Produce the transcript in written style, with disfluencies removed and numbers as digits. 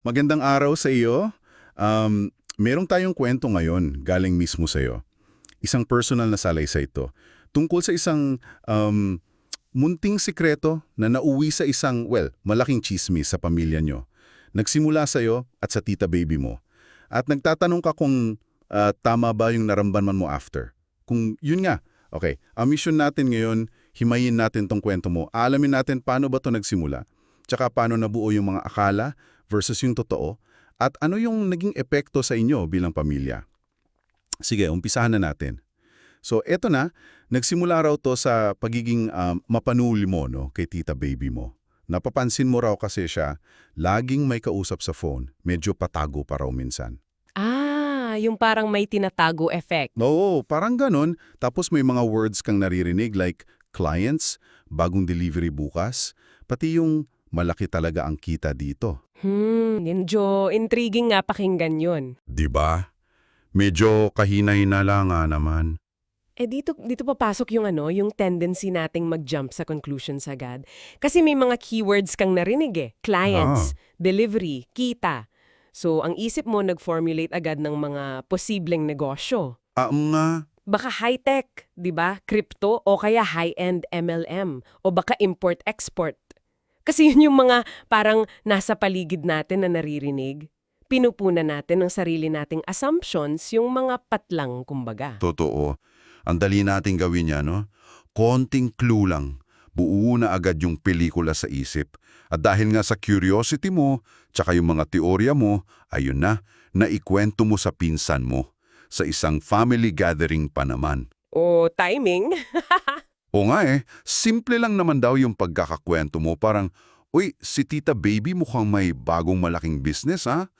Magandang araw sa iyo. Merong tayong kwento ngayon galing mismo sa iyo. Isang personal na salaysay ito. Tungkol sa isang munting sikreto na nauwi sa isang, malaking tsismis sa pamilya nyo. Nagsimula sa iyo at sa tita baby mo. At nagtatanong ka kung tama ba yung naramdaman mo after. Kung yun nga, okay, ang mission natin ngayon, himayin natin tong kwento mo. Alamin natin paano ba ito nagsimula. Tsaka paano nabuo yung mga akala versus yung totoo, at ano yung naging epekto sa inyo bilang pamilya. Sige, umpisahan na natin. So, eto na, nagsimula raw to sa pagiging mapanuli mo, no, kay tita baby mo. Napapansin mo raw kasi siya, laging may kausap sa phone, medyo patago pa raw minsan. Yung parang may tinatago effect. Oo, parang ganun. Tapos may mga words kang naririnig like clients, bagong delivery bukas, pati yung malaki talaga ang kita dito. Medyo intriguing nga pakinggan yun. 'Di ba? Medyo kahina-hina lang nga naman. Dito papasok yung yung tendency nating mag-jump sa conclusions agad. Kasi may mga keywords kang narinig eh. Ah, Clients, delivery, kita. So, ang isip mo nag-formulate agad ng mga posibleng negosyo. nga. Baka high-tech, di ba? Crypto o kaya high-end MLM o baka import-export. Kasi yun yung mga parang nasa paligid natin na naririnig. Pinupunan natin ng sarili nating assumptions, yung mga patlang kumbaga. Totoo. Ang dali nating gawin yan, no? Konting clue lang. Buo na agad yung pelikula sa isip. At dahil nga sa curiosity mo, tsaka yung mga teorya mo, ayun na, naikwento mo sa pinsan mo. Sa isang family gathering pa naman. O timing? O nga simple lang naman daw yung pagkakakwento mo. Parang, uy, si tita baby mukhang may bagong malaking business ha?